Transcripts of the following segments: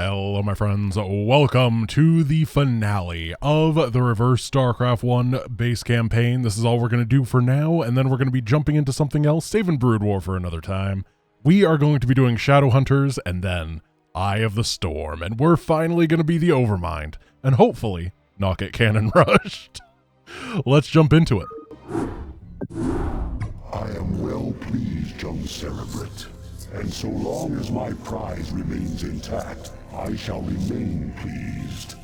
Hello, my friends. Welcome to the finale of the Reverse StarCraft 1 base campaign. This is all we're going to do for now, and then we're going to be jumping into something else, saving Brood War for another time. We are going to be doing Shadow Hunters, and then Eye of the Storm, and we're finally going to be the Overmind, and hopefully not get cannon rushed. Let's jump into it. I am well pleased, young Cerebrit, and so long as my prize remains intact, I shall remain pleased.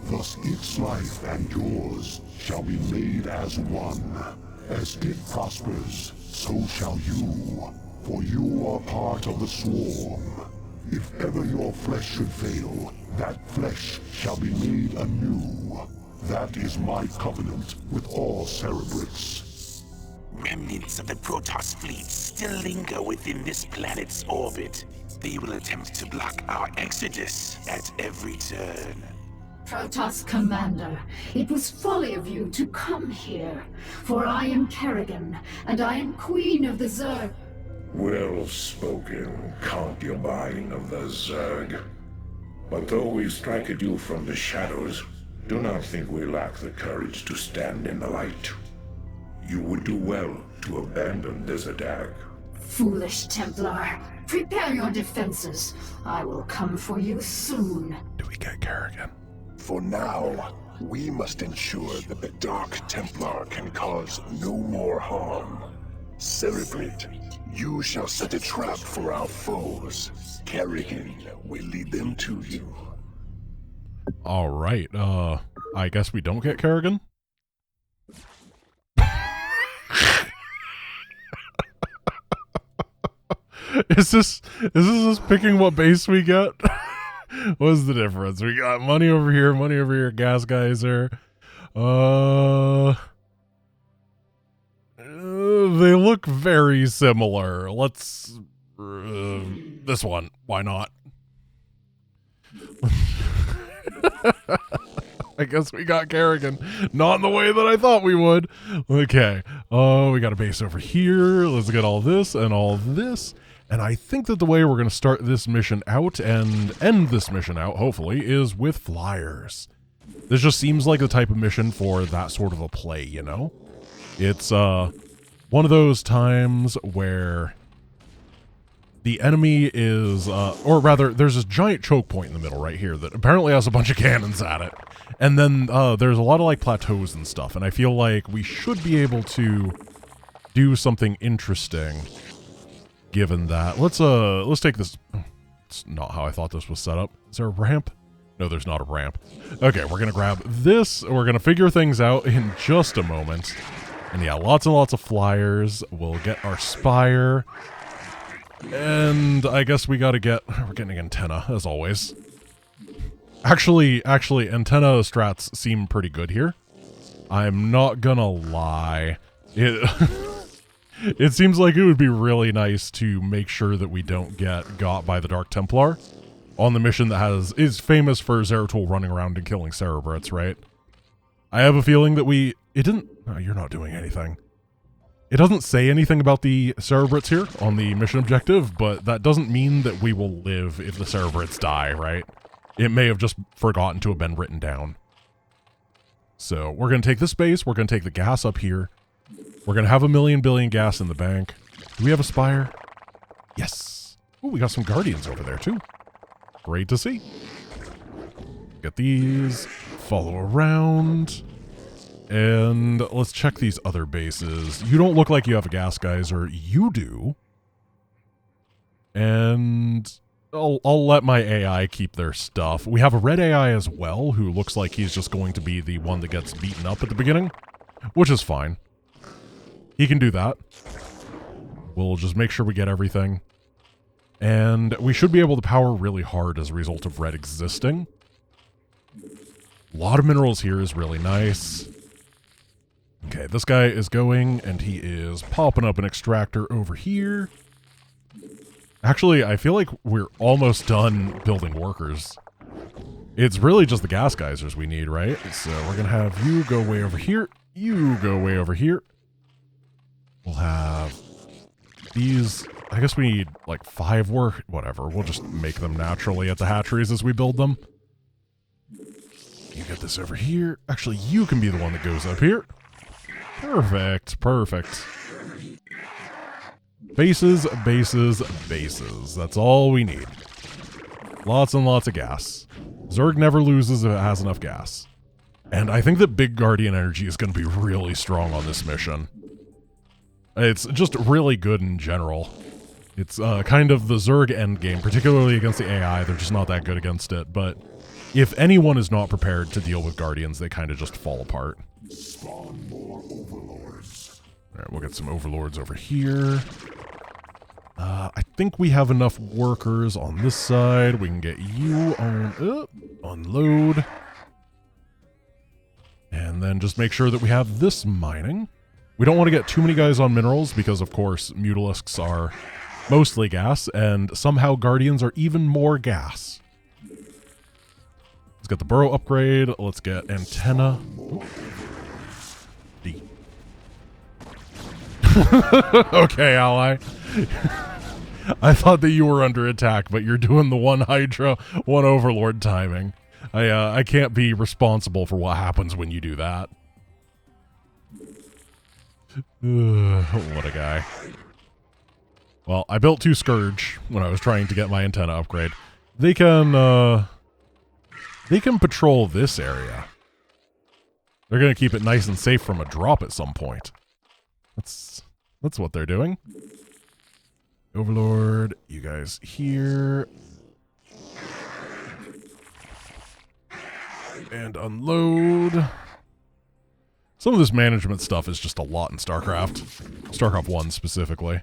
Thus its life and yours shall be made as one. As it prospers, so shall you, for you are part of the swarm. If ever your flesh should fail, that flesh shall be made anew. That is my covenant with all Cerebrits. Remnants of the Protoss fleet still linger within this planet's orbit. They will attempt to block our exodus at every turn. Protoss Commander, it was folly of you to come here, for I am Kerrigan, and I am Queen of the Zerg. Well spoken, concubine of the Zerg. But though we strike at you from the shadows, do not think we lack the courage to stand in the light. You would do well to abandon this attack. Foolish Templar, prepare your defenses. I will come for you soon. Do we get Kerrigan? For now, we must ensure that the Dark Templar can cause no more harm. Cerebrit, you shall set a trap for our foes. Kerrigan will lead them to you. All right, I guess we don't get Kerrigan? Is this us picking what base we get? What's the difference? We got money over here, gas geyser. They look very similar. Let's this one. Why not? I guess we got Kerrigan. Not in the way that I thought we would. Okay. Oh, we got a base over here. Let's get all this and all this. And I think that the way we're going to start this mission out and end this mission out, hopefully, is with flyers. This just seems like the type of mission for that sort of a play, you know? It's one of those times where the enemy is, or rather, there's this giant choke point in the middle right here that apparently has a bunch of cannons at it. And then there's a lot of like plateaus and stuff, and I feel like we should be able to do something interesting given that. Let's take this. It's not how I thought this was set up. Is there a ramp? No, there's not a ramp. Okay, we're gonna grab this. We're gonna figure things out in just a moment. And yeah, lots and lots of flyers. We'll get our spire. And I guess we're getting an antenna, as always. Actually, antenna strats seem pretty good here. I'm not gonna lie. It seems like it would be really nice to make sure that we don't get got by the Dark Templar on the mission that is famous for Zeratul running around and killing Cerebrits, right? I have a feeling that no, you're not doing anything. It doesn't say anything about the Cerebrits here on the mission objective, but that doesn't mean that we will live if the Cerebrits die, right? It may have just forgotten to have been written down. So we're going to take this base, we're going to take the gas up here. We're going to have 1 billion gas in the bank. Do we have a spire? Yes. Oh, we got some guardians over there too. Great to see. Get these, follow around. And let's check these other bases. You don't look like you have a gas geyser. You do. And I'll let my AI keep their stuff. We have a red AI as well, who looks like he's just going to be the one that gets beaten up at the beginning, which is fine. He can do that. We'll just make sure we get everything. And we should be able to power really hard as a result of red existing. A lot of minerals here is really nice. Okay, this guy is going, and he is popping up an extractor over here. Actually, I feel like we're almost done building workers. It's really just the gas geysers we need, right? So we're going to have you go way over here. You go way over here. We'll have these, I guess we need like 5 work, whatever. We'll just make them naturally at the hatcheries as we build them. You get this over here. Actually, you can be the one that goes up here. Perfect, perfect. Bases, bases, bases. That's all we need. Lots and lots of gas. Zerg never loses if it has enough gas. And I think that Big Guardian energy is going to be really strong on this mission. It's just really good in general. It's kind of the Zerg endgame, particularly against the AI. They're just not that good against it, but if anyone is not prepared to deal with Guardians, they kind of just fall apart. Spawn more overlords. Alright, we'll get some overlords over here. I think we have enough workers on this side. We can get you on unload. And then just make sure that we have this mining. We don't want to get too many guys on minerals because, of course, Mutalisks are mostly gas, and somehow Guardians are even more gas. Let's get the burrow upgrade. Let's get antenna. D. Okay, ally. I thought that you were under attack, but you're doing the one Hydra, one Overlord timing. I can't be responsible for what happens when you do that. What a guy. Well, I built 2 Scourge when I was trying to get my antenna upgrade. They can patrol this area. They're gonna keep it nice and safe from a drop at some point. That's what they're doing. Overlord, you guys here. And unload. Some of this management stuff is just a lot in StarCraft. StarCraft 1 specifically.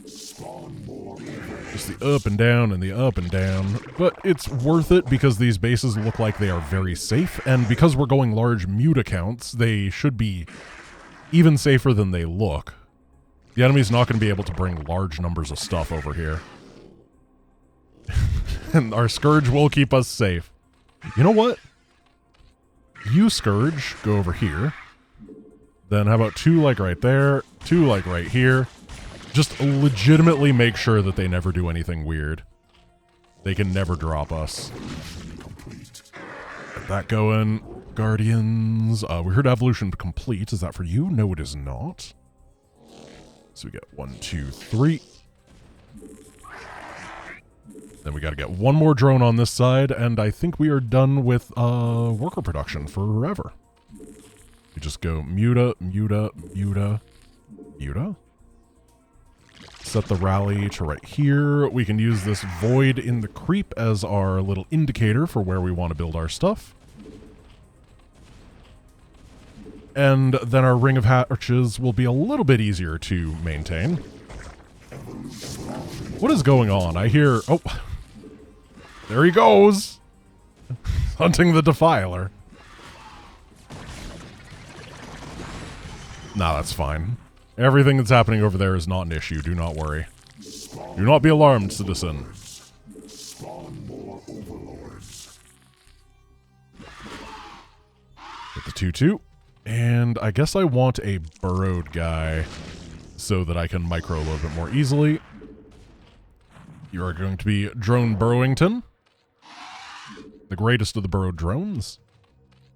Just the up and down and the up and down. But it's worth it because these bases look like they are very safe. And because we're going large mute accounts, they should be even safer than they look. The enemy's not going to be able to bring large numbers of stuff over here. And our Scourge will keep us safe. You know what? You, Scourge, go over here. Then how about 2 like right there, 2 like right here. Just legitimately make sure that they never do anything weird. They can never drop us. Get that going. Guardians. We heard evolution complete. Is that for you? No, it is not. So we get 1, 2, 3. Then we got to get 1 more drone on this side, and I think we are done with worker production forever. We just go muta, muta, muta, muta. Set the rally to right here. We can use this void in the creep as our little indicator for where we want to build our stuff. And then our ring of hatches will be a little bit easier to maintain. What is going on? I hear... Oh, there he goes! Hunting the Defiler. Nah, that's fine. Everything that's happening over there is not an issue. Do not worry. Do not be alarmed, citizen. Get the 2-2. And I guess I want a burrowed guy so that I can micro a little bit more easily. You are going to be Drone Burrowington. The greatest of the burrowed drones.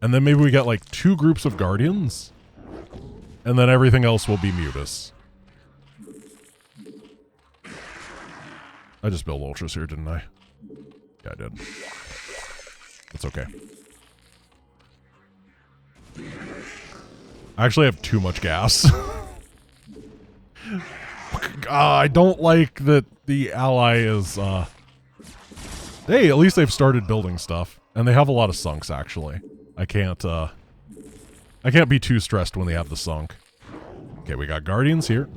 And then maybe we get like 2 groups of Guardians. And then everything else will be Mutus. I just built Ultras here, didn't I? Yeah, I did. That's okay. I actually have too much gas. I don't like that the ally is, Hey, at least they've started building stuff. And they have a lot of sunks, actually. I can't be too stressed when they have the sunk. Okay, we got Guardians here.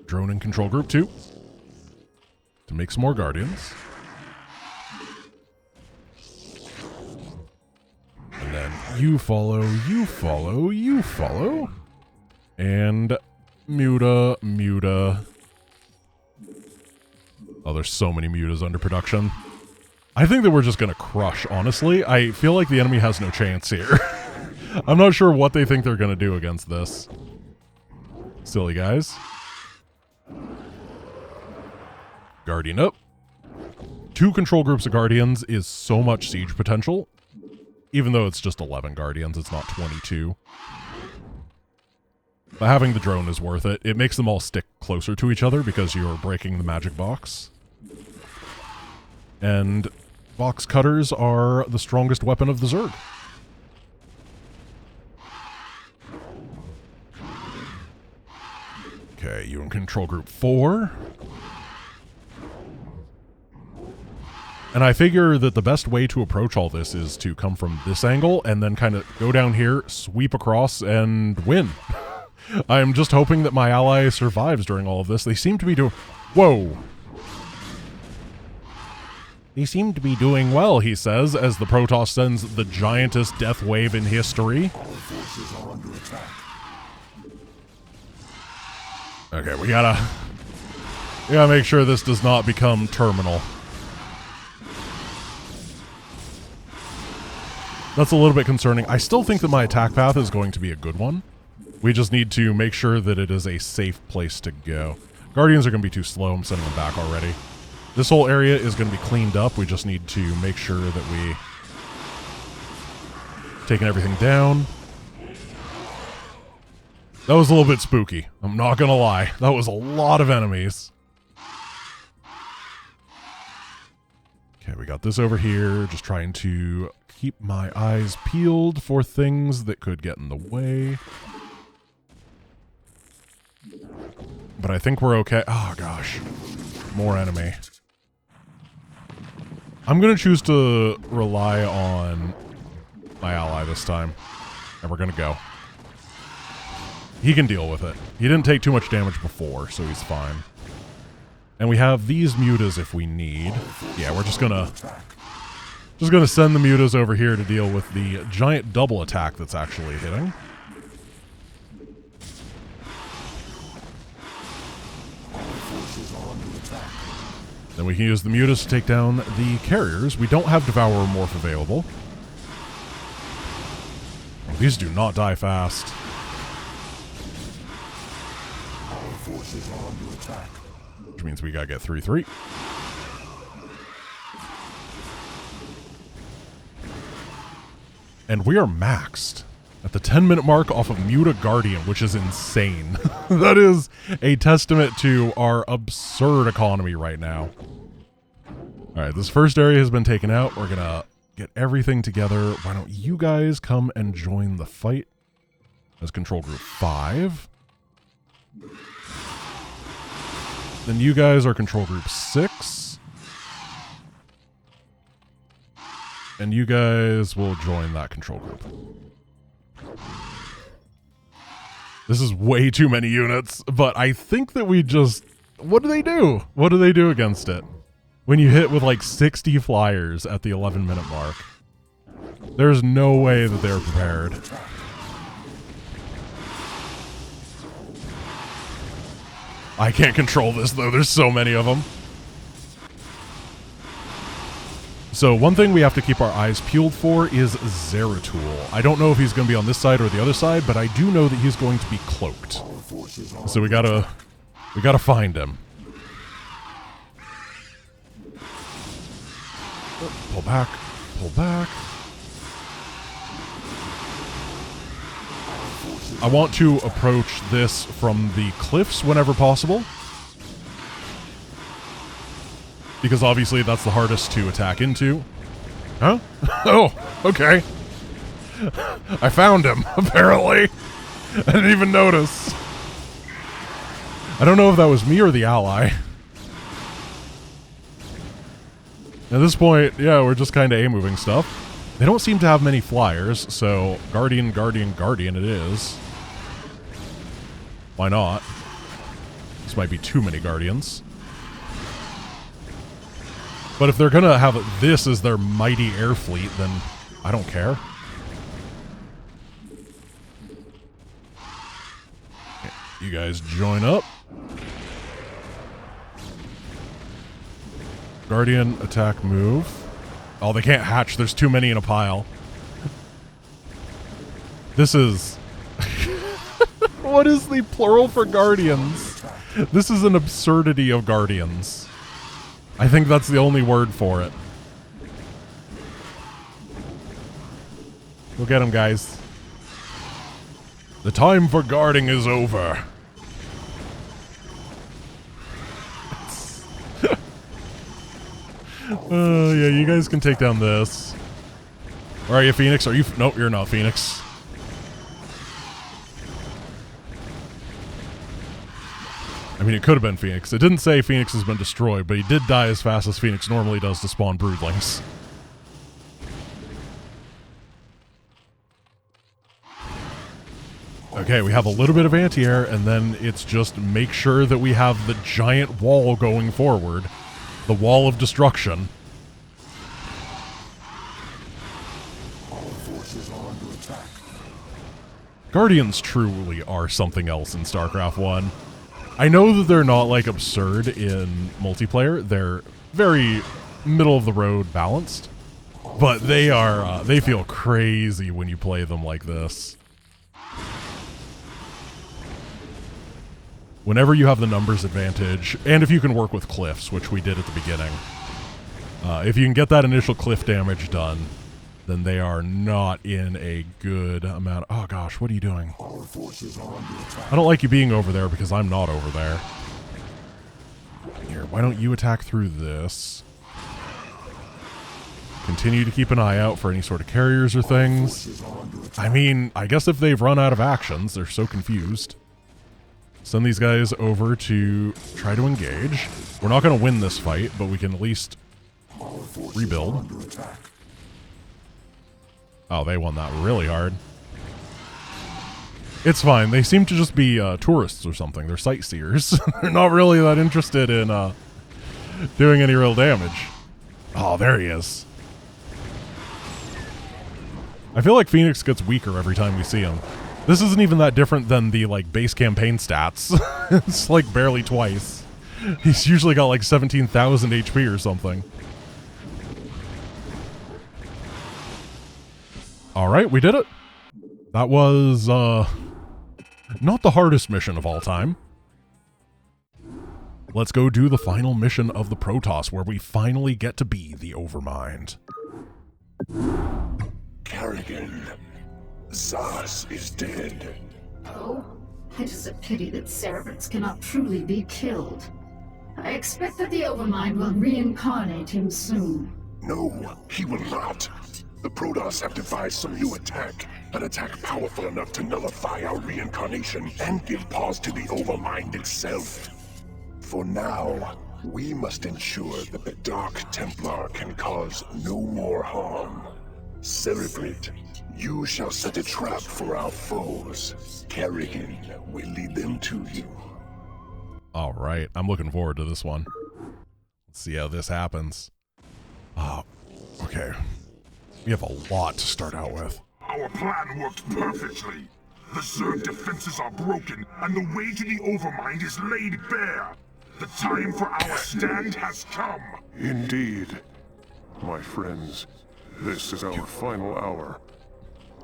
Drone and Control Group 2. To make some more Guardians. And then you follow, you follow, you follow. And Muta, Muta. Oh, there's so many Mutas under production. I think that we're just going to crush, honestly. I feel like the enemy has no chance here. I'm not sure what they think they're going to do against this. Silly guys. Guardian up. 2 control groups of Guardians is so much siege potential. Even though it's just 11 Guardians, it's not 22. But having the drone is worth it. It makes them all stick closer to each other because you're breaking the magic box. And box cutters are the strongest weapon of the Zerg. Okay, you in control group 4. And I figure that the best way to approach all this is to come from this angle and then kind of go down here, sweep across, and win. I am just hoping that my ally survives during all of this. They seem to be doing... Whoa! They seem to be doing well, he says, as the Protoss sends the giantest death wave in history. Okay, we gotta make sure this does not become terminal. That's a little bit concerning. I still think that my attack path is going to be a good one. We just need to make sure that it is a safe place to go. Guardians are going to be too slow. I'm sending them back already. This whole area is going to be cleaned up. We just need to make sure that we... taking everything down. That was a little bit spooky. I'm not going to lie. That was a lot of enemies. Okay, we got this over here. Just trying to keep my eyes peeled for things that could get in the way. But I think we're okay. Oh, gosh. More enemy. I'm going to choose to rely on my ally this time. And we're going to go. He can deal with it. He didn't take too much damage before, so he's fine. And we have these mutas if we need. Yeah, we're just gonna send the mutas over here to deal with the giant double attack that's actually hitting. Then we can use the mutas to take down the carriers. We don't have Devourer Morph available. These do not die fast. Forces are under attack. Which means we gotta get 3-3. And we are maxed at the 10-minute mark off of Muta Guardian, which is insane. That is a testament to our absurd economy right now. Alright, this first area has been taken out. We're gonna get everything together. Why don't you guys come and join the fight as Control Group 5. Then you guys are Control Group 6. And you guys will join that control group. This is way too many units, but I think that we just... What do they do? What do they do against it? When you hit with like 60 flyers at the 11-minute mark. There's no way that they're prepared. I can't control this though, there's so many of them. So one thing we have to keep our eyes peeled for is Zeratul. I don't know if he's going to be on this side or the other side, but I do know that he's going to be cloaked. So we gotta find him. Pull back, pull back. I want to approach this from the cliffs whenever possible. Because obviously that's the hardest to attack into. Huh? Oh, okay. I found him, apparently. I didn't even notice. I don't know if that was me or the ally. At this point, yeah, we're just kind of A-moving stuff. They don't seem to have many flyers, so Guardian, Guardian, Guardian it is. Why not? This might be too many Guardians. But if they're gonna have this as their mighty air fleet, then I don't care. Okay, you guys join up. Guardian attack move. Oh, they can't hatch. There's too many in a pile. This is... What is the plural for Guardians? This is an absurdity of Guardians. I think that's the only word for it. Go get him, guys. The time for guarding is over. Yeah, you guys can take down this. Or are you Phoenix? Are you? Nope, you're not Phoenix. I mean, it could have been Phoenix. It didn't say Phoenix has been destroyed, but he did die as fast as Phoenix normally does to spawn broodlings. Okay, we have a little bit of anti-air, and then it's just make sure that we have the giant wall going forward. The wall of destruction. Guardians truly are something else in StarCraft 1. I know that they're not, like, absurd in multiplayer. They're very middle-of-the-road balanced. But they are, they feel crazy when you play them like this. Whenever you have the numbers advantage, and if you can work with cliffs, which we did at the beginning, if you can get that initial cliff damage done, then they are not in a good amount. Oh gosh, what are you doing? I don't like you being over there because I'm not over there. Here, why don't you attack through this? Continue to keep an eye out for any sort of carriers or things. I mean, I guess if they've run out of actions, they're so confused. Send these guys over to try to engage. We're not going to win this fight, but we can at least rebuild. Oh, they won that really hard. It's fine. They seem to just be tourists or something. They're sightseers. They're not really that interested in doing any real damage. Oh, there he is. I feel like Phoenix gets weaker every time we see him. This isn't even that different than the, like, base campaign stats. It's, like, barely twice. He's usually got, like, 17,000 HP or something. Alright, we did it. That was, not the hardest mission of all time. Let's go do the final mission of the Protoss, where we finally get to be the Overmind. Kerrigan, Zas is dead. Oh, it is a pity that cerebrates cannot truly be killed. I expect that the Overmind will reincarnate him soon. No, he will not. The Protoss have devised some new attack. An attack powerful enough to nullify our reincarnation and give pause to the Overmind itself. For now, we must ensure that the Dark Templar can cause no more harm. Cerebrate, you shall set a trap for our foes. Kerrigan will lead them to you. All right, I'm looking forward to this one. Let's see how this happens. Okay. We have a lot to start out with. Our plan worked perfectly. The Zerg defenses are broken, and the way to the Overmind is laid bare. The time for our stand has come. Indeed. My friends, this is our final hour.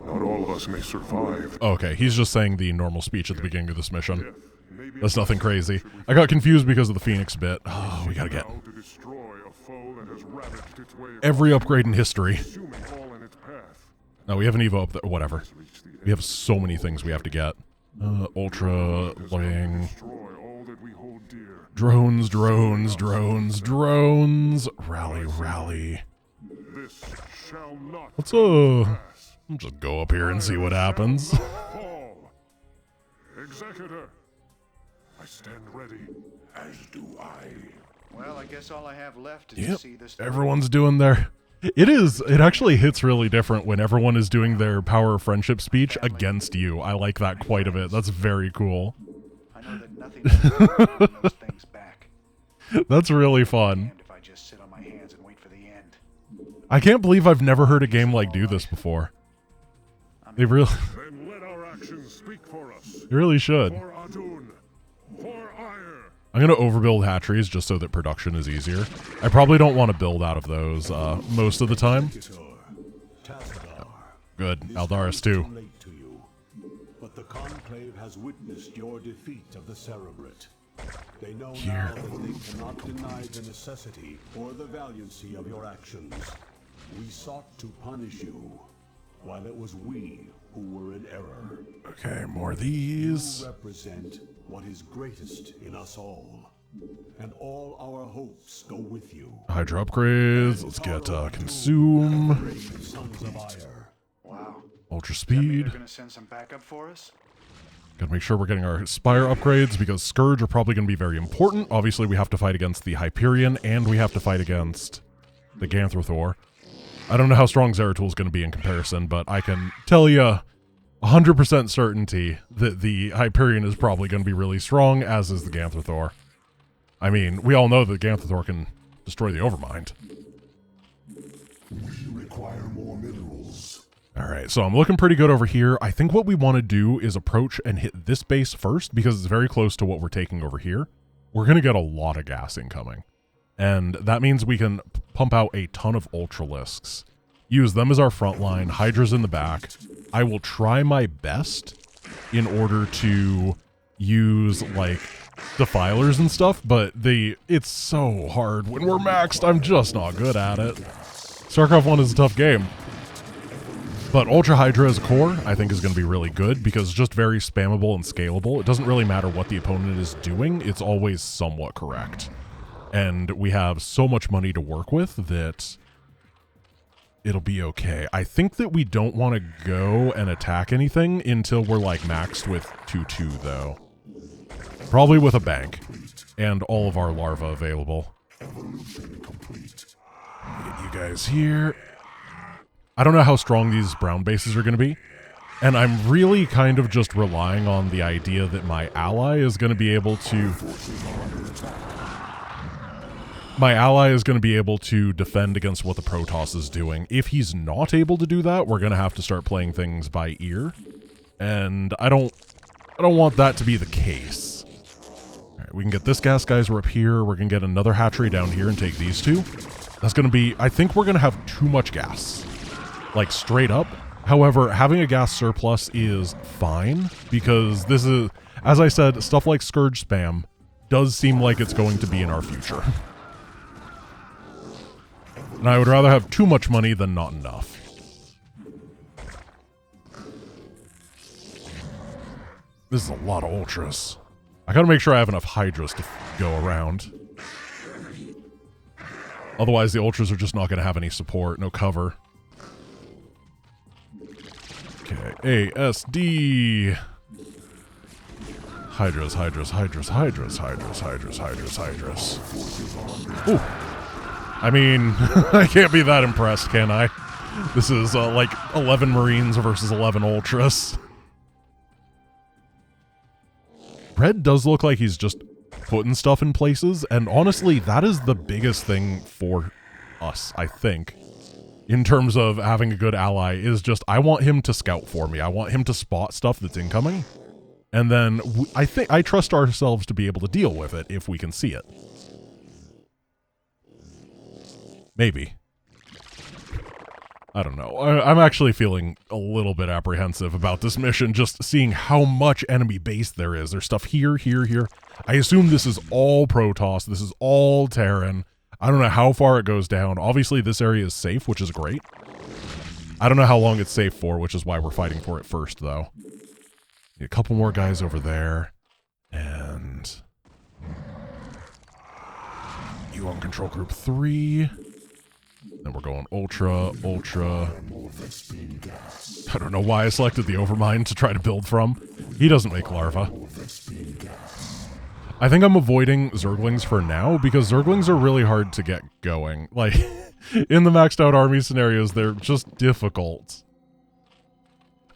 Not all of us may survive. Okay, he's just saying the normal speech at the beginning of this mission. That's nothing crazy. I got confused because of the Phoenix bit. Oh, we gotta get every upgrade in history. No, we have an Evo up there. Whatever. We have so many things we have to get. Ultra, Lang. Drones, drones, drones, drones. Rally, rally. Let's just go up here and see what happens. Executor, I stand ready. As do I. Well, I guess all I have left is to see this. Everyone's doing their... It actually hits really different when everyone is doing their power of friendship speech against you. I like that quite a bit. That's very cool. I know that nothing can those things back. That's really fun. If I just sit on my hands and wait for the end. I can't believe I've never heard a game like do this before. They really... Then let our actions speak for us. They really should. For Adun, for Ire. I'm going to overbuild hatcheries just so that production is easier. I probably don't want to build out of those most of the time. Good. Aldaris too. But the Conclave has witnessed your defeat of the Cerebrate. They know Here. now that they cannot deny the necessity or the valiancy of your actions. We sought to punish you, while it was we who were in error. Okay, more of these. You represent what is greatest in us all, and all our hopes go with you. Hydra upgrades. Let's get consume. Sons of Ire. Wow. Ultra Does that mean speed. they're gonna send some backup for us? Gotta make sure we're getting our Spire upgrades because Scourge are probably going to be very important. Obviously, we have to fight against the Hyperion, and we have to fight against the Ganthrothor. I don't know how strong Zeratul is going to be in comparison, but I can tell you 100% certainty that the Hyperion is probably going to be really strong, as is the Ganthrothor. I mean, we all know that Ganthrothor can destroy the Overmind. We require more minerals. Alright, so I'm looking pretty good over here. I think what we want to do is approach and hit this base first, because it's very close to what we're taking over here. We're going to get a lot of gas incoming. And that means we can pump out a ton of Ultralisks. Use them as our front line, Hydra's in the back. I will try my best in order to use, like, Defilers and stuff, but it's so hard. When we're maxed, I'm just not good at it. StarCraft 1 is a tough game. But Ultra Hydra as a core, I think, is going to be really good because it's just very spammable and scalable. It doesn't really matter what the opponent is doing. It's always somewhat correct. And we have so much money to work with that it'll be okay. I think that we don't want to go and attack anything until we're, like, maxed with 2-2, though. Probably with a bank. And all of our larvae available. Get you guys here. I don't know how strong these brown bases are going to be, and I'm really kind of just relying on the idea that my ally is going to be able to... My ally is going to be able to defend against what the Protoss is doing. If he's not able to do that, we're going to have to start playing things by ear, and I don't want that to be the case. All right, we can get this gas geyser up here. We're going to get another hatchery down here and take these two. That's going to be... I think we're going to have too much gas. Like, straight up. However, having a gas surplus is fine, because this is, as I said, stuff like Scourge spam does seem like it's going to be in our future. And I would rather have too much money than not enough. This is a lot of Ultras. I gotta make sure I have enough Hydras to go around. Otherwise, the Ultras are just not gonna have any support, no cover. Okay, ASD. Hydras, Hydras, Hydras, Hydras, Hydras, Hydras, Hydras, Hydras. Ooh. I mean, I can't be that impressed, can I? This is like 11 Marines versus 11 Ultras. Red does look like he's just putting stuff in places, and honestly, that is the biggest thing for us, I think. In terms of having a good ally, is just, I want him to scout for me. I want him to spot stuff that's incoming. And then, I trust ourselves to be able to deal with it if we can see it. Maybe. I don't know. I'm actually feeling a little bit apprehensive about this mission, just seeing how much enemy base there is. There's stuff here, here, here. I assume this is all Protoss. This is all Terran. I don't know how far it goes down. Obviously, this area is safe, which is great. I don't know how long it's safe for, which is why we're fighting for it first, though. Need a couple more guys over there. And... you on Control Group 3. Then we're going Ultra, Ultra. I don't know why I selected the Overmind to try to build from. He doesn't make larva. I think I'm avoiding Zerglings for now, because Zerglings are really hard to get going. Like, in the maxed out army scenarios, they're just difficult.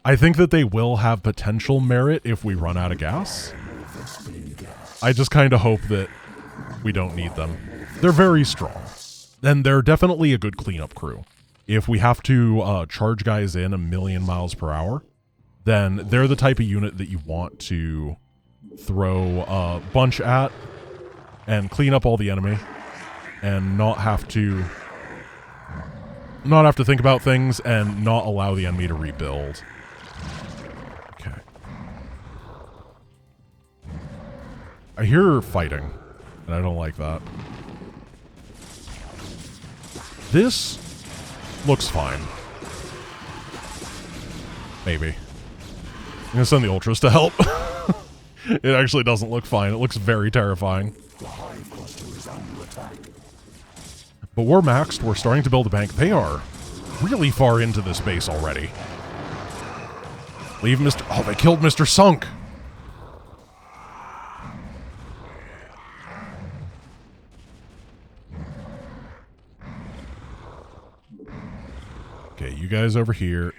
I think that they will have potential merit if we run out of gas. I just kind of hope that we don't need them. They're very strong. And they're definitely a good cleanup crew. If we have to charge guys in 1,000,000 miles per hour, then they're the type of unit that you want to throw a bunch at and clean up all the enemy and not have to think about things and not allow the enemy to rebuild. Okay. I hear fighting, and I don't like that. This looks fine. Maybe. I'm gonna send the Ultras to help. It actually doesn't look fine. It looks very terrifying. But we're maxed. We're starting to build a bank. They are really far into this base already. Leave Mr. Oh, they killed Mr. Sunk. Okay, you guys over here.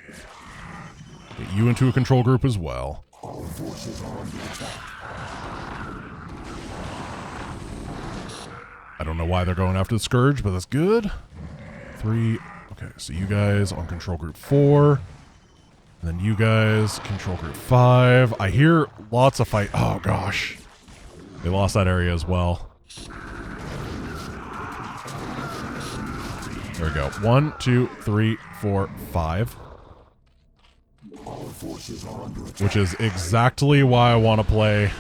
Get you into a control group as well. I don't know why they're going after the Scourge, but that's good. 3. Okay, so you guys on control group 4. And then you guys, control group 5. I hear lots of fight. Oh, gosh. They lost that area as well. There we go. 1, 2, 3, 4, 5. Which is exactly why I want to play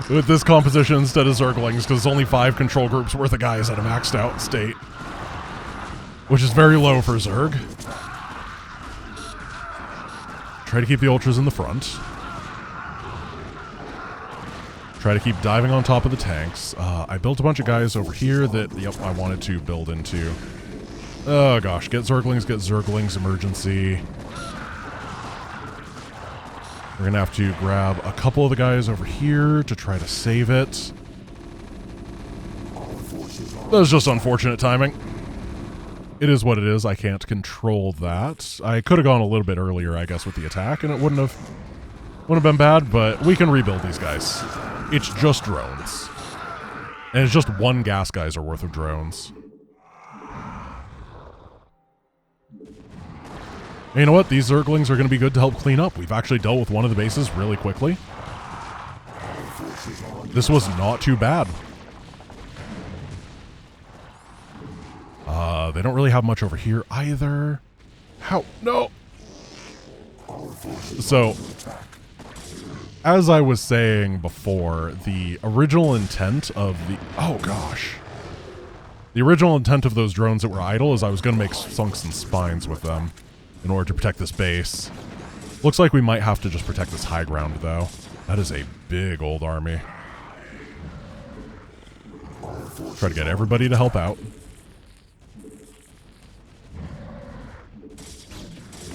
with this composition instead of Zerglings, because it's only 5 control groups worth of guys at a maxed out state. Which is very low for Zerg. Try to keep the Ultras in the front. Try to keep diving on top of the tanks. I built a bunch of guys over here that, yep, I wanted to build into. Oh gosh, get Zerglings, emergency. We're gonna have to grab a couple of the guys over here to try to save it. That was just unfortunate timing. It is what it is. I can't control that. I could have gone a little bit earlier, I guess, with the attack, and it wouldn't have been bad, but we can rebuild these guys. It's just drones. And it's just 1 gas geyser worth of drones. And you know what? These Zerglings are going to be good to help clean up. We've actually dealt with one of the bases really quickly. This was not too bad. They don't really have much over here either. How? No! So, as I was saying before, the original intent of the... Oh, gosh. The original intent of those drones that were idle is I was going to make sunks and spines with them in order to protect this base. Looks like we might have to just protect this high ground, though. That is a big old army. Try to get everybody to help out.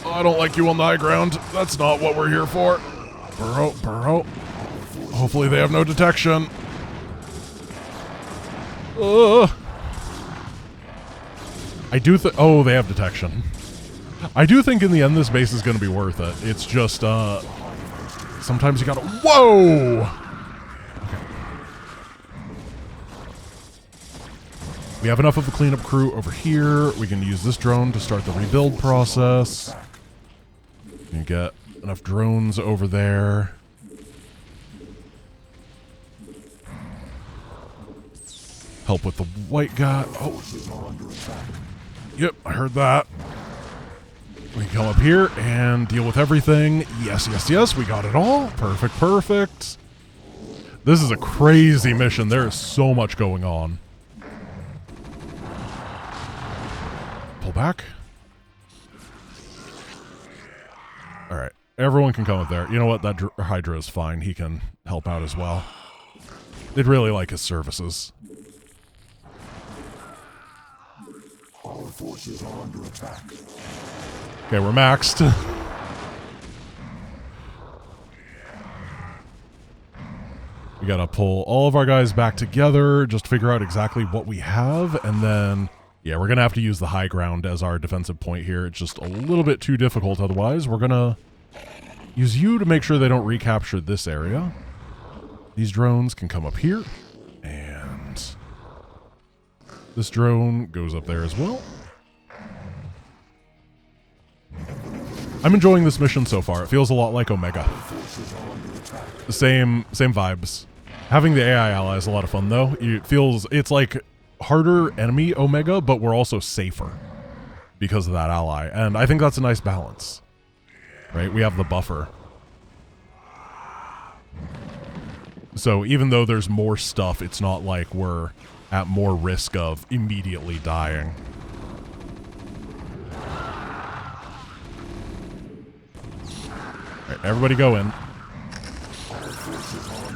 Oh, I don't like you on the high ground. That's not what we're here for. Burrow, burrow. Hopefully they have no detection. I do think... Oh, they have detection. I do think in the end this base is going to be worth it. It's just, sometimes you gotta... Whoa! Okay. We have enough of a cleanup crew over here. We can use this drone to start the rebuild process. You get enough drones over there. Help with the white guy. Oh. Yep, I heard that. We can come up here and deal with everything. Yes, yes, yes, we got it all. Perfect, perfect. This is a crazy mission. There is so much going on. Pull back. Alright, everyone can come up there. You know what, that Hydra is fine. He can help out as well. They'd really like his services. Our forces are under attack. Okay, we're maxed. We gotta pull all of our guys back together, just figure out exactly what we have, and then, yeah, we're gonna have to use the high ground as our defensive point here. It's just a little bit too difficult otherwise. We're gonna use you to make sure they don't recapture this area. These drones can come up here, and this drone goes up there as well. I'm enjoying this mission so far. It feels a lot like Omega. The same vibes. Having the AI ally is a lot of fun, though. It's like harder enemy Omega, but we're also safer because of that ally. And I think that's a nice balance. Right? We have the buffer. So even though there's more stuff, it's not like we're at more risk of immediately dying. Alright, everybody go in.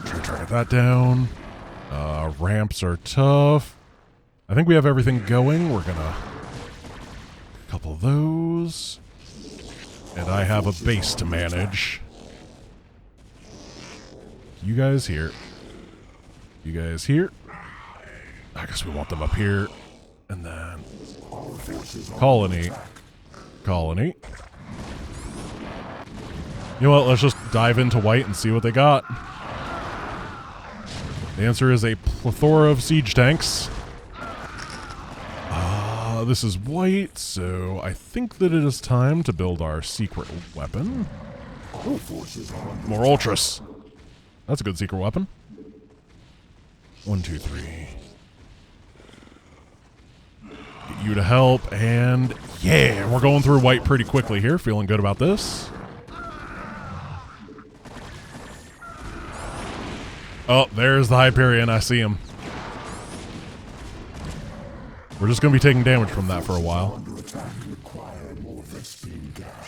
Try to get that down. Ramps are tough. I think we have everything going. We're gonna... a couple of those. And I have a base to manage. You guys here. You guys here. I guess we want them up here. And then... colony. Colony. You know what? Let's just dive into white and see what they got. The answer is a plethora of siege tanks. This is white, so I think that it is time to build our secret weapon. Ooh, more ultras. That's a good secret weapon. 1, 2, 3. Get you to help, and yeah, we're going through white pretty quickly here. Feeling good about this. Oh, there's the Hyperion. I see him. We're just going to be taking damage from that for a while.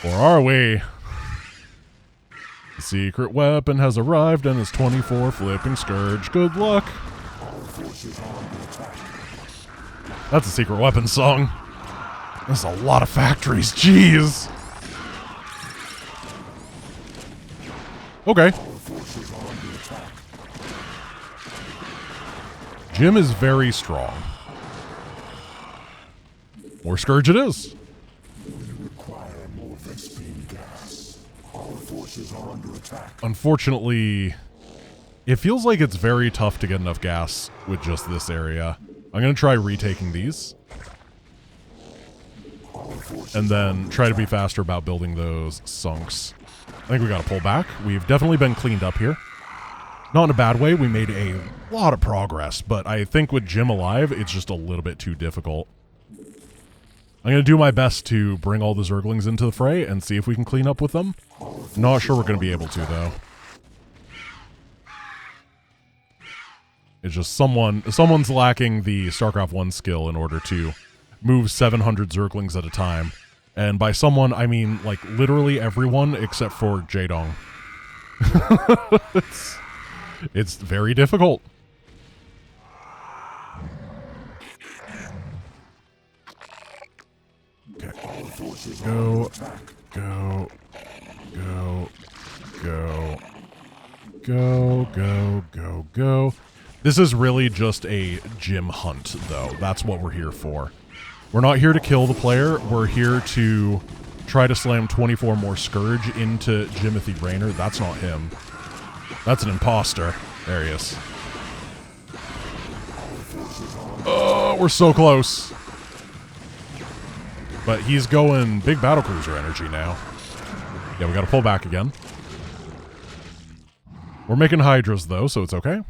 Or are we? The secret weapon has arrived and is 24 flipping Scourge. Good luck. That's a secret weapon song. There's a lot of factories. Jeez. Okay. Jim is very strong. More Scourge it is. Unfortunately, it feels like it's very tough to get enough gas with just this area. I'm going to try retaking these. And then try to be faster about building those sunks. I think we got to pull back. We've definitely been cleaned up here. Not in a bad way. We made a lot of progress, but I think with Jim alive, it's just a little bit too difficult. I'm going to do my best to bring all the Zerglings into the fray and see if we can clean up with them. Not sure we're going to be able to, though. It's just someone's lacking the StarCraft 1 skill in order to move 700 Zerglings at a time. And by someone, I mean, like, literally everyone except for Jaedong. It's very difficult. Okay. Go, go, go, go, go, go, go, go. This is really just a Jim hunt, though. That's what we're here for. We're not here to kill the player. We're here to try to slam 24 more Scourge into Jimothy Raynor. That's not him. That's an imposter. There he is. Oh, we're so close. But he's going big battlecruiser energy now. Yeah, we gotta pull back again. We're making Hydras, though, so it's okay.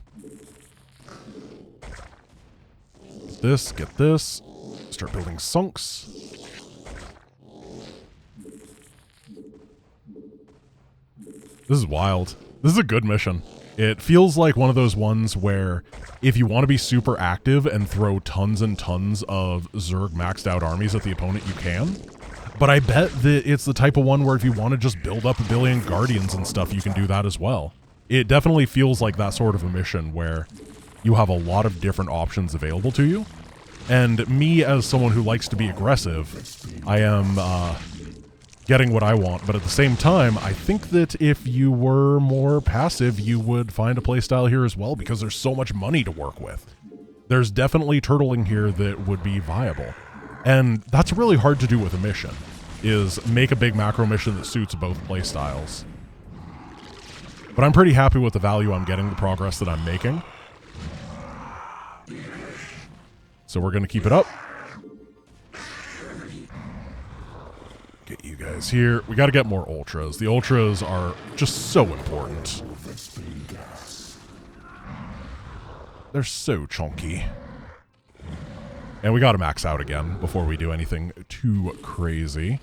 Get this, get this. Start building sunks. This is wild. This is a good mission. It feels like one of those ones where if you want to be super active and throw tons and tons of Zerg maxed out armies at the opponent, you can. But I bet that it's the type of one where if you want to just build up a billion Guardians and stuff, you can do that as well. It definitely feels like that sort of a mission where you have a lot of different options available to you. And me, as someone who likes to be aggressive, I am getting what I want, but at the same time, I think that if you were more passive, you would find a playstyle here as well, because there's so much money to work with. There's definitely turtling here that would be viable. And that's really hard to do with a mission, is make a big macro mission that suits both playstyles. But I'm pretty happy with the value I'm getting, the progress that I'm making. So we're going to keep it up. Get you guys here. We got to get more ultras. The ultras are just so important. They're so chunky. And we got to max out again before we do anything too crazy.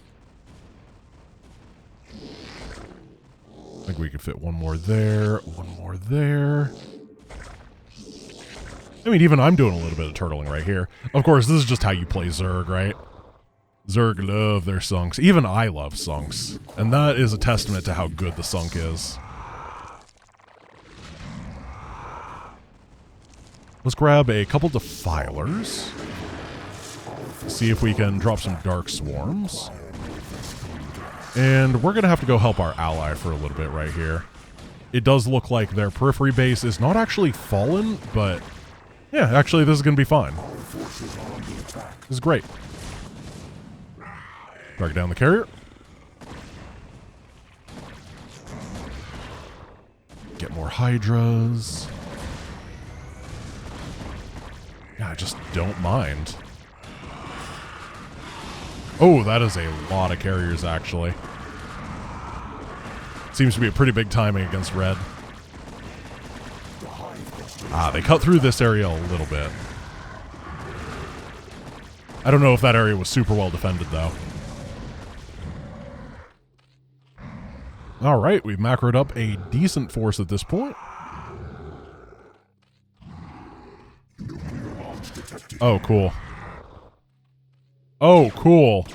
I think we could fit one more there, one more there. I mean, even I'm doing a little bit of turtling right here. Of course, this is just how you play Zerg, right? Zerg love their sunks. Even I love sunks. And that is a testament to how good the sunk is. Let's grab a couple defilers. See if we can drop some dark swarms. And we're going to have to go help our ally for a little bit right here. It does look like their periphery base is not actually fallen, but yeah, actually this is going to be fine. This is great. Target down the carrier. Get more Hydras. Yeah, I just don't mind. Oh, that is a lot of carriers, actually. Seems to be a pretty big timing against red. Ah, they cut through this area a little bit. I don't know if that area was super well defended, though. Alright, we've macroed up a decent force at this point. Oh, cool. Oh, cool.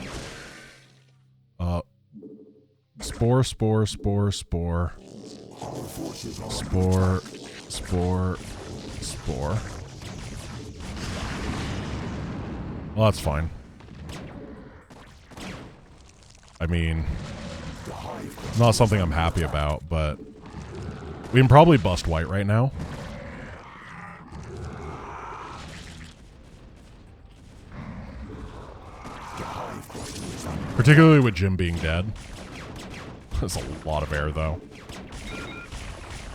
Spore, spore, spore, spore. Spore, spore, spore. Well, that's fine. I mean, not something I'm happy about, but we can probably bust white right now. Particularly with Jim being dead. That's a lot of air, though.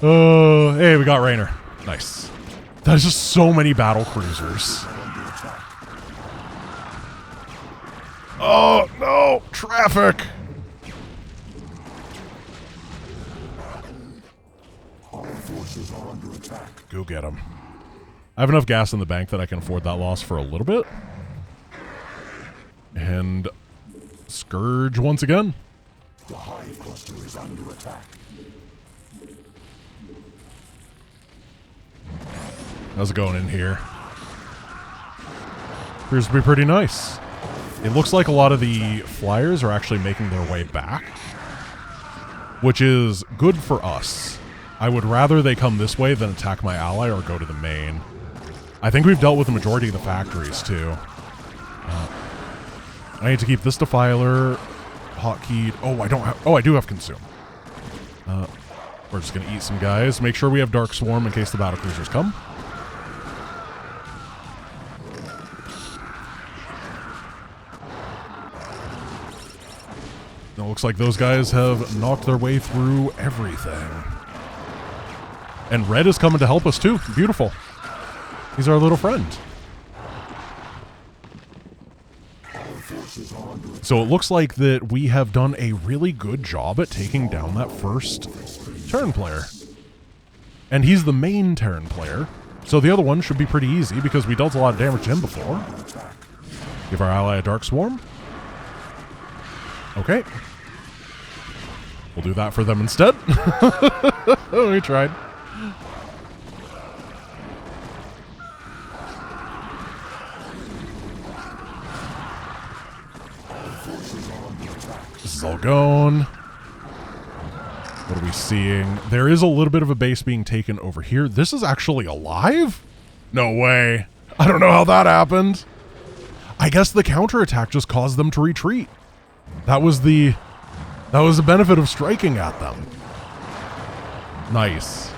Oh, hey, we got Raynor. Nice. That's just so many battle cruisers. Oh, no! Traffic! Go get him. I have enough gas in the bank that I can afford that loss for a little bit. And Scourge once again. The hive cluster is under attack. How's it going in here? Appears to be pretty nice. It looks like a lot of the flyers are actually making their way back, which is good for us. I would rather they come this way than attack my ally or go to the main. I think we've dealt with the majority of the factories, too. I need to keep this defiler hotkeyed. Oh, I don't have... Oh, I do have consume. We're just going to eat some guys. Make sure we have Dark Swarm in case the battlecruisers come. It looks like those guys have knocked their way through everything. And red is coming to help us, too. Beautiful. He's our little friend. So it looks like that we have done a really good job at taking down that first Terran player. And he's the main Terran player, so the other one should be pretty easy because we dealt a lot of damage to him before. Give our ally a Dark Swarm. Okay. We'll do that for them instead. We tried. This is all gone. What are we seeing? There is a little bit of a base being taken over here. This is actually alive? No way. I don't know how that happened. I guess the counterattack just caused them to retreat. That was the benefit of striking at them. Nice.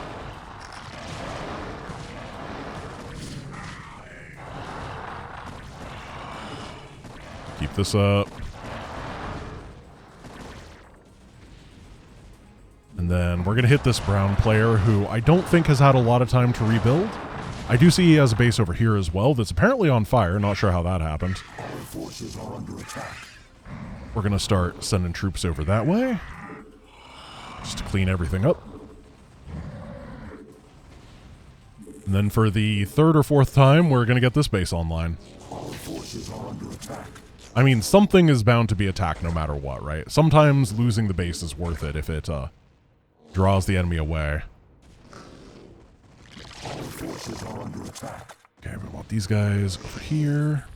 Keep this up. And then we're going to hit this brown player who I don't think has had a lot of time to rebuild. I do see he has a base over here as well that's apparently on fire. Not sure how that happened. Our forces are under attack. We're going to start sending troops over that way. Just to clean everything up. And then for the third or fourth time, we're going to get this base online. Our forces are under attack. I mean, something is bound to be attacked no matter what, right? Sometimes losing the base is worth it if it draws the enemy away. Our forces are under attack. Okay, we want these guys over here.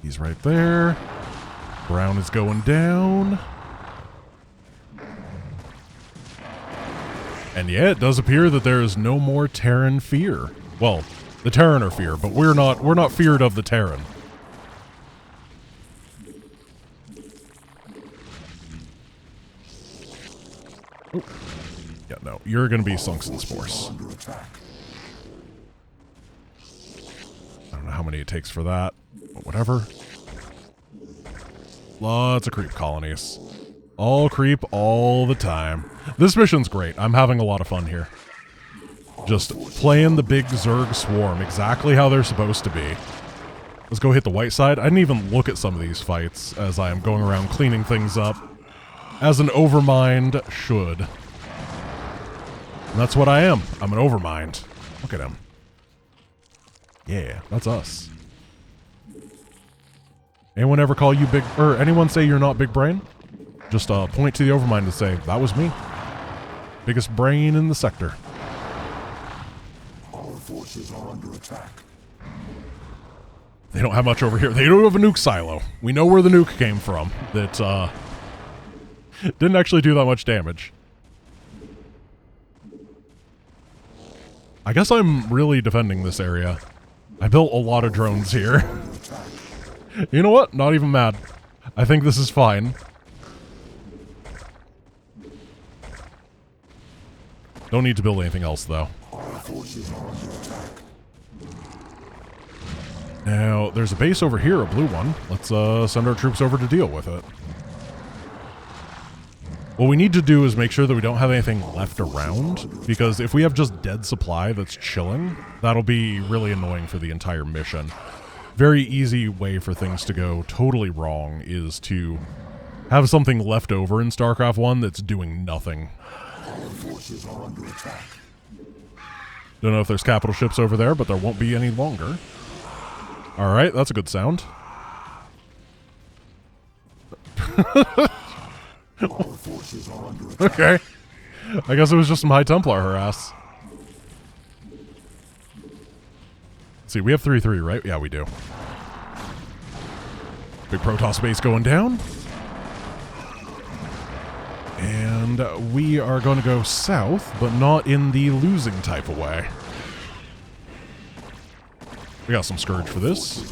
He's right there. Brown is going down. And yeah, it does appear that there is no more Terran fear. Well, the Terran are fear, but we're not feared of the Terran. Oh. Yeah, no, you're gonna be Sunken Spores. I don't know how many it takes for that, but whatever. Lots of creep colonies. All creep all the time. This mission's great. I'm having a lot of fun here. Just playing the big Zerg swarm exactly how they're supposed to be. Let's go hit the white side. I didn't even look at some of these fights as I am going around cleaning things up. As an overmind should. And that's what I am. I'm an overmind. Look at him. Yeah, that's us. Anyone ever call you big, or anyone say you're not big brain? Just point to the overmind and say, that was me. Biggest brain in the sector. Our forces are under attack. They don't have much over here. They don't have a nuke silo. We know where the nuke came from. That, didn't actually do that much damage. I guess I'm really defending this area. I built a lot of drones here. You know what? Not even mad. I think this is fine. Don't need to build anything else, though. Now, there's a base over here, a blue one. Let's send our troops over to deal with it. What we need to do is make sure that we don't have anything left around, because if we have just dead supply that's chilling, that'll be really annoying for the entire mission. Very easy way for things to go totally wrong is to have something left over in StarCraft 1 that's doing nothing. Don't know if there's capital ships over there, but there won't be any longer. Alright, that's a good sound. Okay. I guess it was just some High Templar harass. Let's see, we have 3-3, right? Yeah, we do. Big Protoss base going down. And we are going to go south, but not in the losing type of way. We got some Scourge for this.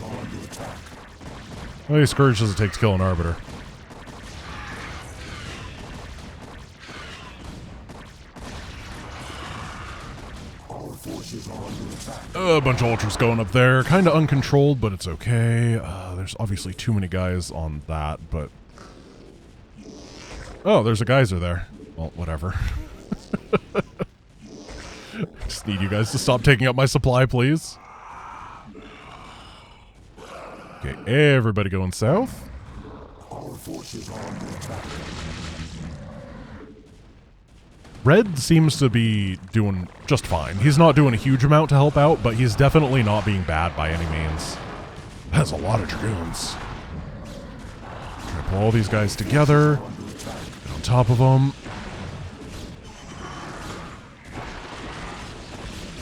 How many Scourge does it take to kill an Arbiter? A bunch of Ultras going up there. Kind of uncontrolled, but it's okay. There's obviously too many guys on that, but... Oh, there's a geyser there. Well, whatever. Just need you guys to stop taking up my supply, please. Okay, everybody going south. Our forces are under attack. Red seems to be doing just fine. He's not doing a huge amount to help out, but he's definitely not being bad by any means. That's a lot of Dragoons. Try to pull all these guys together. Get on top of them.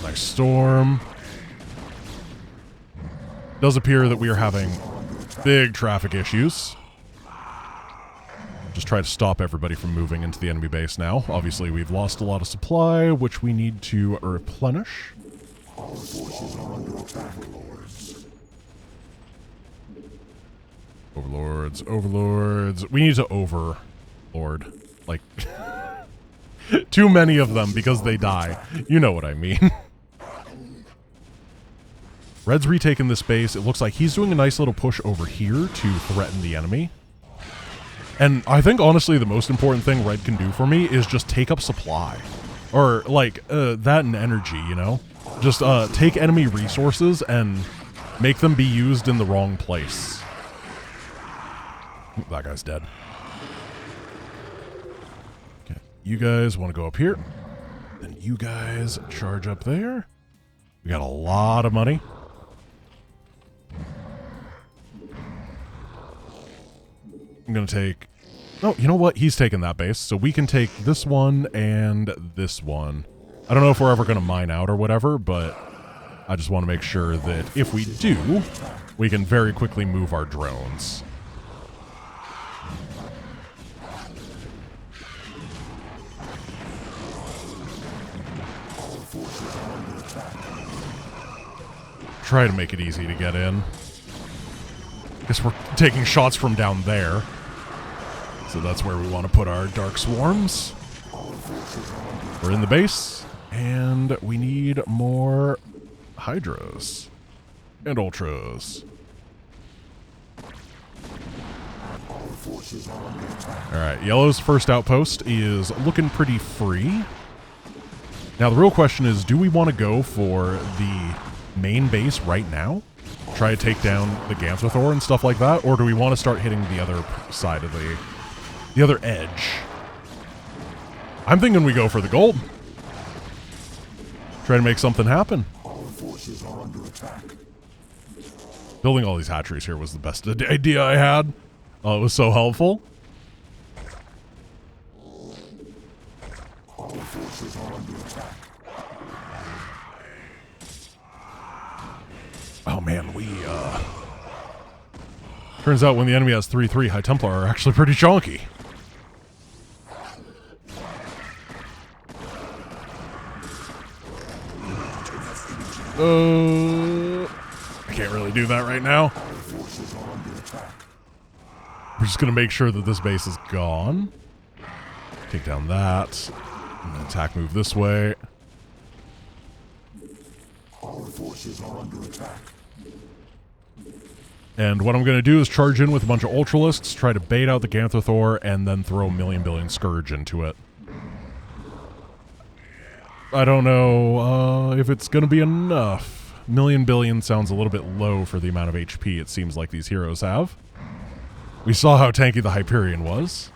Nice storm. Does appear that we are having big traffic issues. Just try to stop everybody from moving into the enemy base now. Obviously, we've lost a lot of supply, which we need to replenish. Our forces are under attack. Overlords, overlords. We need to overlord. Like, too many of them because they die. You know what I mean. Red's retaken this base. It looks like he's doing a nice little push over here to threaten the enemy. And I think, honestly, the most important thing Red can do for me is just take up supply. Or, like, that and energy, you know? Just take enemy resources and make them be used in the wrong place. Ooh, that guy's dead. Okay, you guys want to go up here. Then you guys charge up there. We got a lot of money. I'm going to take... Oh, you know what? He's taking that base, so we can take this one and this one. I don't know if we're ever going to mine out or whatever, but I just want to make sure that if we do, we can very quickly move our drones. Try to make it easy to get in. Guess we're taking shots from down there. So that's where we want to put our Dark Swarms. We're in the base, and we need more Hydras and Ultras. Alright, Yellow's first outpost is looking pretty free. Now the real question is, do we want to go for the main base right now? Try to take down the Ganthrothor and stuff like that? Or do we want to start hitting the other side of the other edge? I'm thinking we go for the gold. Try to make something happen. Building all these hatcheries here was the best idea I had. It was so helpful. Oh man, turns out when the enemy has 3/3, High Templar are actually pretty chonky. I can't really do that right now. We're just gonna make sure that this base is gone. Take down that. And then attack move this way. Our forces are under attack. And what I'm going to do is charge in with a bunch of Ultralisks, try to bait out the Ganthrothor, and then throw a Million Billion Scourge into it. I don't know if it's going to be enough. Million Billion sounds a little bit low for the amount of HP it seems like these heroes have. We saw how tanky the Hyperion was.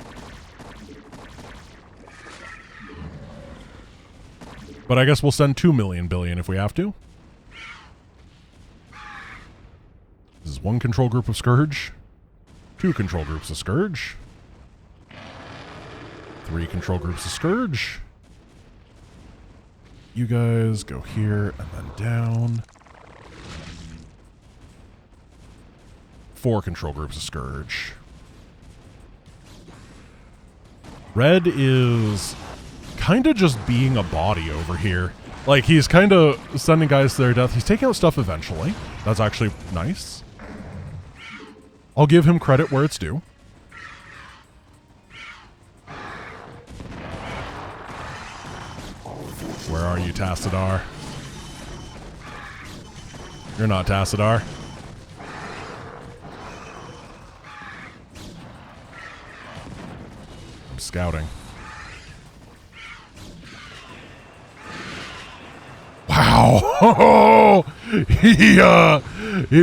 But I guess we'll send 2 Million Billion if we have to. This is 1 control group of Scourge, 2 control groups of Scourge, 3 control groups of Scourge. You guys go here and then down. 4 control groups of Scourge. Red is kind of just being a body over here. Like, he's kind of sending guys to their death. He's taking out stuff eventually. That's actually nice. I'll give him credit where it's due. Where are you, Tassadar? You're not Tassadar. I'm scouting. Wow! He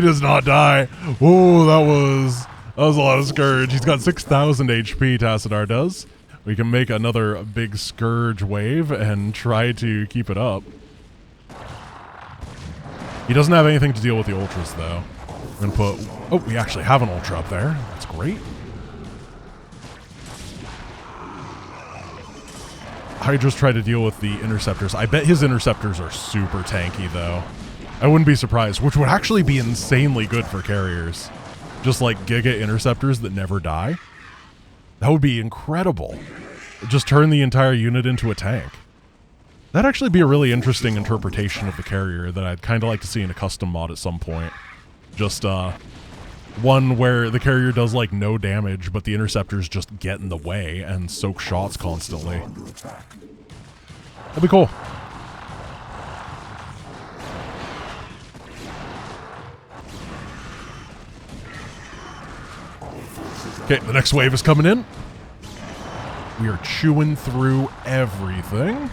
does not die. Oh, that was a lot of Scourge. He's got 6,000 HP, Tassadar does. We can make another big Scourge wave and try to keep it up. He doesn't have anything to deal with the Ultras, though. I'm gonna put... Oh, we actually have an Ultra up there. That's great. Hydra's try to deal with the Interceptors. I bet his Interceptors are super tanky, though. I wouldn't be surprised, which would actually be insanely good for carriers. Just like Giga Interceptors that never die. That would be incredible. Just turn the entire unit into a tank. That'd actually be a really interesting interpretation of the carrier that I'd kind of like to see in a custom mod at some point. Just, one where the carrier does, like, no damage, but the Interceptors just get in the way and soak shots constantly. That'd be cool. Okay, the next wave is coming in. We are chewing through everything.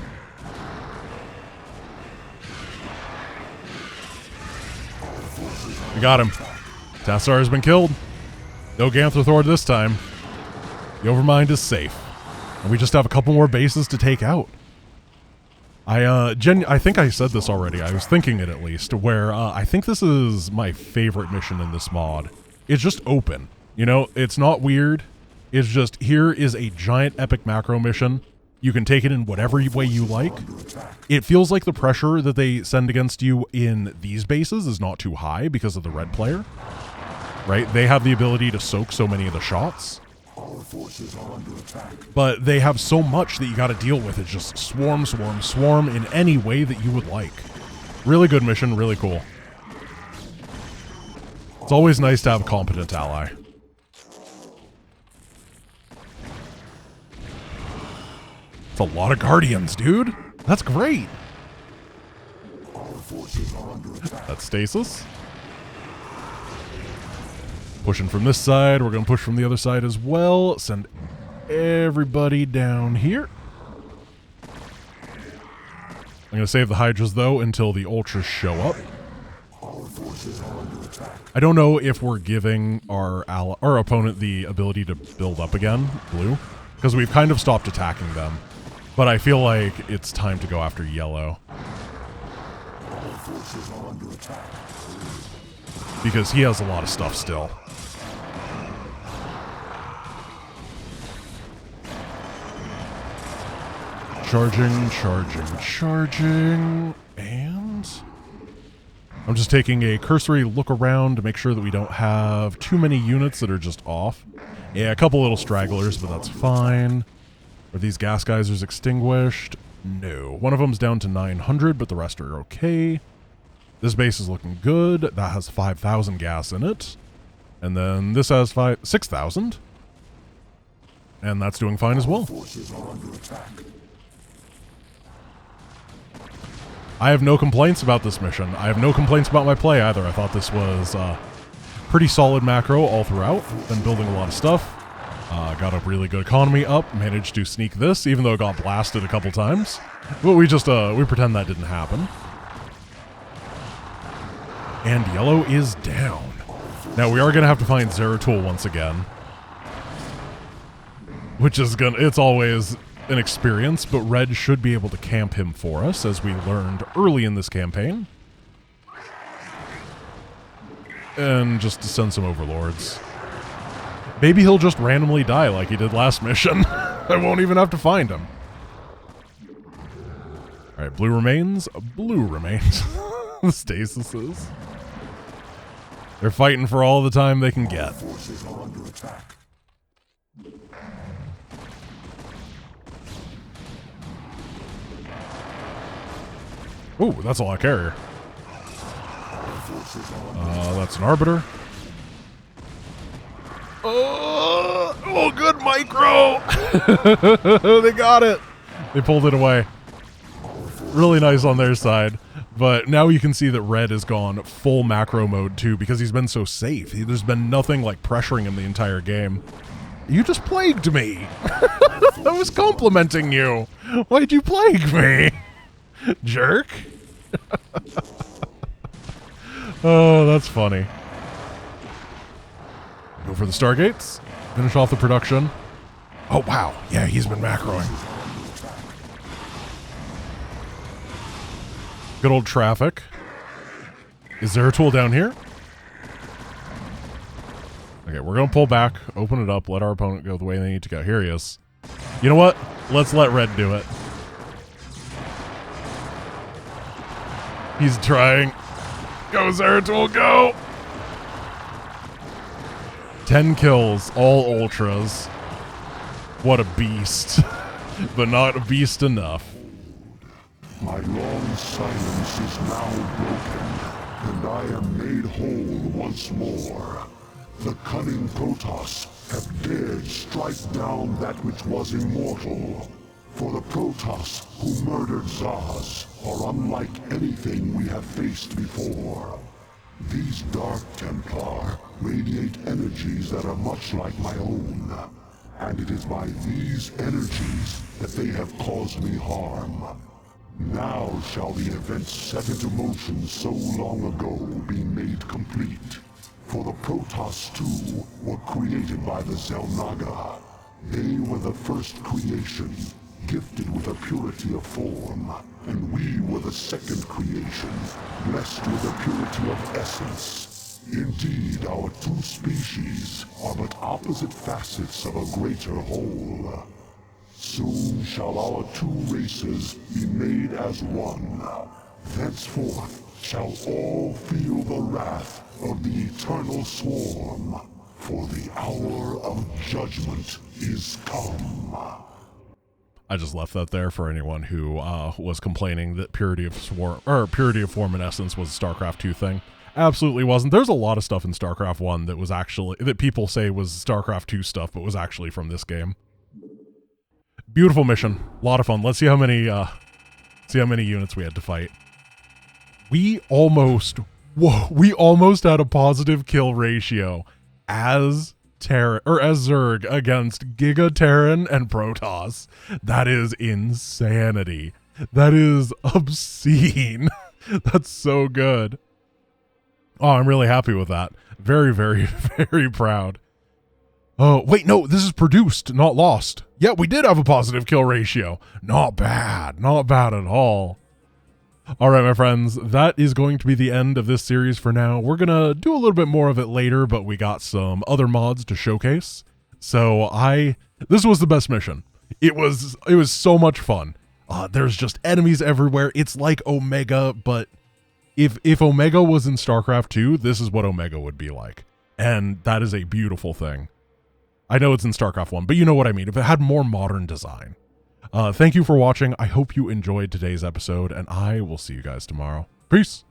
We got him. Tassar has been killed. No Ganthrothor this time. The Overmind is safe. And we just have a couple more bases to take out. I think I said this already. I was thinking it at least, where I think this is my favorite mission in this mod. It's just open. You know, it's not weird. It's just, here is a giant epic macro mission You can take it in whatever way you like. It feels like the pressure that they send against you in these bases is not too high because of the red player. Right? They have the ability to soak so many of the shots. But they have so much that you got to deal with. It's just swarm, swarm, swarm in any way that you would like. Really good mission, really cool. It's always nice to have a competent ally. It's a lot of Guardians, dude. That's great. That's stasis. Pushing from this side. We're going to push from the other side as well. Send everybody down here. I'm going to save the Hydras, though, until the Ultras show up. I don't know if we're giving our opponent the ability to build up again, blue, because we've kind of stopped attacking them. But I feel like it's time to go after yellow. Because he has a lot of stuff still. Charging, charging, charging, and I'm just taking a cursory look around to make sure that we don't have too many units that are just off. Yeah, a couple little stragglers, but that's fine. Are these gas geysers extinguished? No. One of them's down to 900, but the rest are okay. This base is looking good. That has 5,000 gas in it. And then this has 6,000. And that's doing fine as well. I have no complaints about this mission. I have no complaints about my play either. I thought this was pretty solid macro all throughout. Been building a lot of stuff. Got a really good economy up. Managed to sneak this, even though it got blasted a couple times. But we just, we pretend that didn't happen. And yellow is down. Now, we are going to have to find Zeratul once again. Which is it's always an experience, but red should be able to camp him for us, as we learned early in this campaign. And just to send some overlords. Maybe he'll just randomly die like he did last mission. I won't even have to find him. Alright, blue remains. Blue remains. The stasis is. They're fighting for all the time they can get. Ooh, that's a lot of carrier. That's an arbiter. Oh, good micro! They got it! They pulled it away. Really nice on their side. But now you can see that red has gone full macro mode too, because he's been so safe. There's been nothing like pressuring him the entire game. You just plagued me! I was complimenting you! Why'd you plague me? Jerk? Oh, that's funny. Go for the Stargates. Finish off the production. Oh, wow. Yeah, he's been macroing. Good old traffic. Is there a tool down here? Okay, we're going to pull back, open it up, let our opponent go the way they need to go. Here he is. You know what? Let's let red do it. He's trying. Go, Zeratul, go! 10 kills, all ultras. What a beast. But not a beast enough. My long silence is now broken, and I am made whole once more. The cunning Protoss have dared strike down that which was immortal. For the Protoss who murdered Zaz are unlike anything we have faced before. These Dark Templar radiate energies that are much like my own, and it is by these energies that they have caused me harm. Now shall the events set into motion so long ago be made complete. For the Protoss too were created by the Xel'Naga. They were the first creation, gifted with a purity of form, and we were the second creation, blessed with a purity of essence. Indeed, our two species are but opposite facets of a greater whole. Soon shall our two races be made as one. Thenceforth shall all feel the wrath of the eternal swarm, for the hour of judgment is come. I just left that there for anyone who was complaining that Purity of Form and Essence was a StarCraft 2 thing. Absolutely wasn't. There's a lot of stuff in StarCraft 1 that was actually, that people say was StarCraft 2 stuff, but was actually from this game. Beautiful mission. A lot of fun. Let's see how many units we had to fight. We almost had a positive kill ratio as Zerg against Giga Terran and Protoss. That is insanity. That is obscene. That's so good. Oh, I'm really happy with that. Very, very, very proud. Oh, wait, no, this is produced, not lost. Yeah, we did have a positive kill ratio. Not bad. Not bad at all. All right, my friends, that is going to be the end of this series for now. We're going to do a little bit more of it later, but we got some other mods to showcase. So this was the best mission. It was so much fun. There's just enemies everywhere. It's like Omega, but if Omega was in StarCraft 2, this is what Omega would be like. And that is a beautiful thing. I know it's in StarCraft 1, but you know what I mean. If it had more modern design. Thank you for watching. I hope you enjoyed today's episode, and I will see you guys tomorrow. Peace.